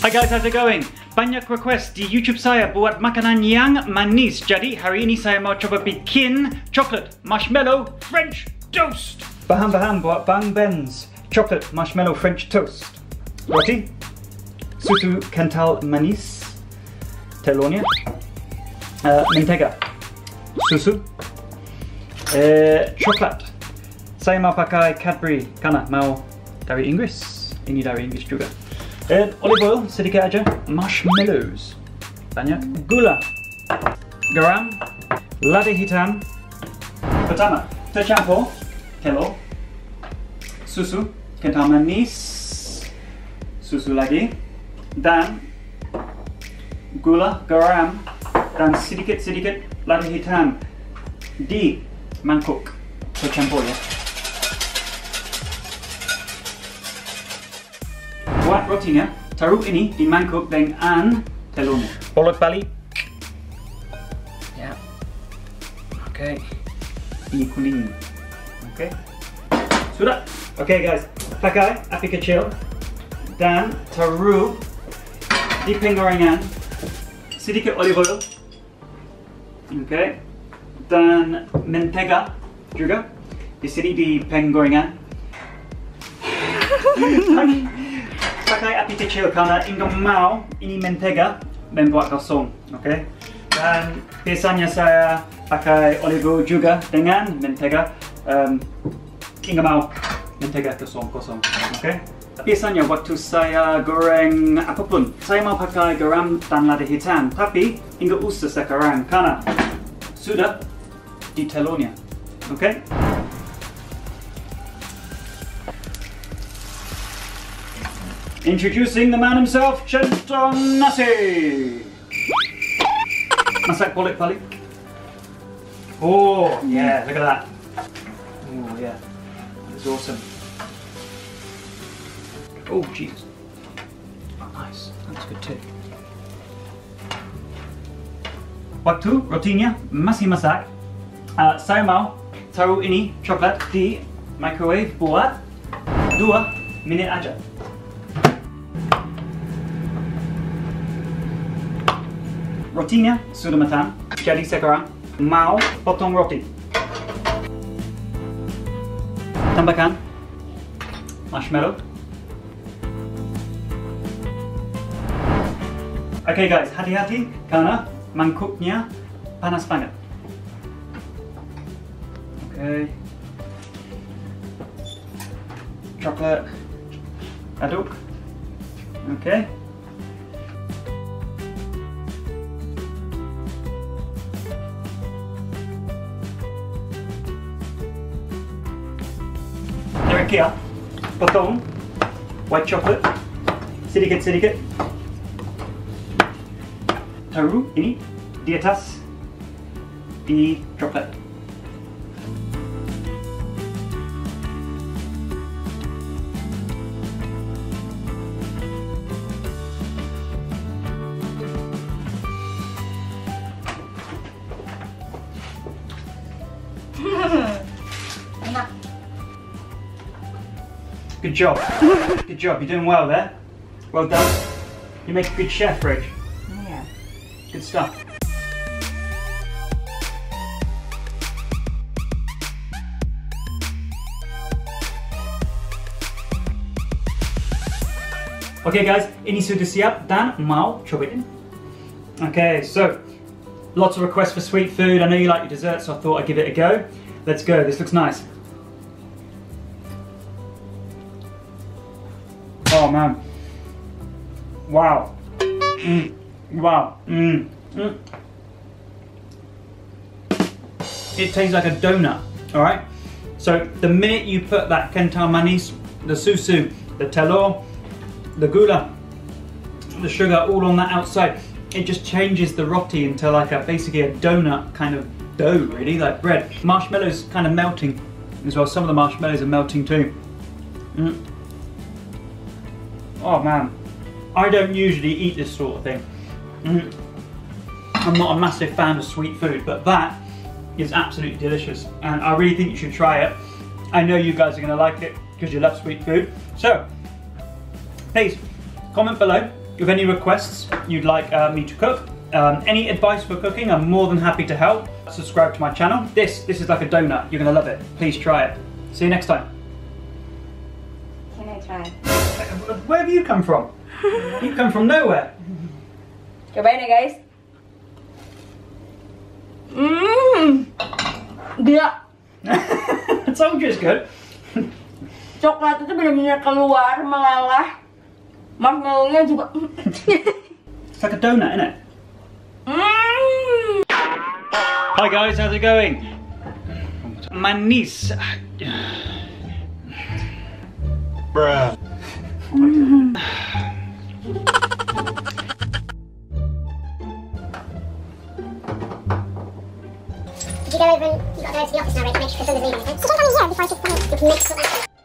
Hi guys, how's it going? Banyak request di YouTube saya buat makanan yang manis. Jadi hari ini saya mau coba bikin coklat marshmallow French toast. Bahan-bahan buat Bang Ben's coklat marshmallow French toast. Roti, susu kental manis, telurnya, mentega, susu, coklat. Saya mau pakai Cadbury karena mau dari Inggris. Ini dari Inggris juga. Olive oil sedikit aja, marshmallows banyak, gula, garam, lada hitam. Pertama, tercampur telur, susu kental manis, susu lagi, dan gula, garam, dan sedikit-sedikit lada hitam di mangkuk tercampur ya. Buat rotinya, taruh ini di mangkuk dengan telurnya. Bolak-balik. Ya. Oke. Ini kuning. Oke. Sudah. Oke guys, pakai api kecil dan taruh di penggorengan sedikit olive oil. Oke. Dan mentega juga di sini di penggorengan. Pakai api kecil karena Inga mau ini mentega membuat gosong, oke? Dan biasanya saya pakai olive oil juga dengan mentega. Inga mau mentega gosong, oke? Biasanya waktu saya goreng apapun, saya mau pakai garam dan lada hitam, tapi Inga usah sekarang karena sudah di telurnya, oke? Introducing the man himself, Centong Nasi. Masak balik-balik. Oh, yeah, look at that. Oh, yeah, that's awesome. Oh, jeez. Oh, nice, that's good too. Waktu rotinya masih masak, saya mau taruh ini coklat di microwave buat 2 menit aja. Rotinya sudah matang, jadi sekarang mau potong roti. Tambahkan marshmallow. Oke guys, hati-hati karena mangkuknya panas banget. Oke. Coklat aduk. Oke. Kia, potong white chocolate sedikit-sedikit, taruh ini di atas di coklat. Enak. Good job. Good job. You're doing well there. Well done. You make a good chef, Rich. Yeah. Good stuff. Okay guys, ini sudah siap dan mau cobain. Okay, so lots of requests for sweet food. I know you like your dessert, so I thought I'd give it a go. Let's go. This looks nice. Oh man. Wow. Wow. It tastes like a donut, alright? So the minute you put that kental manis, the susu, the telor, the gula, the sugar all on that outside, it just changes the roti into like basically a donut kind of dough, really, like bread. Marshmallows kind of melting as well. Some of the marshmallows are melting too. Oh man, I don't usually eat this sort of thing. I'm not a massive fan of sweet food, but that is absolutely delicious and I really think you should try it. I know you guys are going to like it because you love sweet food. So, please comment below with any requests you'd like me to cook. Any advice for cooking, I'm more than happy to help. Subscribe to my channel. This is like a donut. You're gonna love it. Please try it. See you next time. Can I try? Where have you come from? You come from nowhere. Cobain ya guys. Gila. I told you it's good. Coklat itu benar-benar keluar, mengalah. Marshmallow-nya juga. It's like a donut, isn't it? Hi guys, how's it going? Manis. Bruh. Did you go over and you got to go to the office now, Rick? Make sure the phone is leaving. So don't come in here before I just mix it up.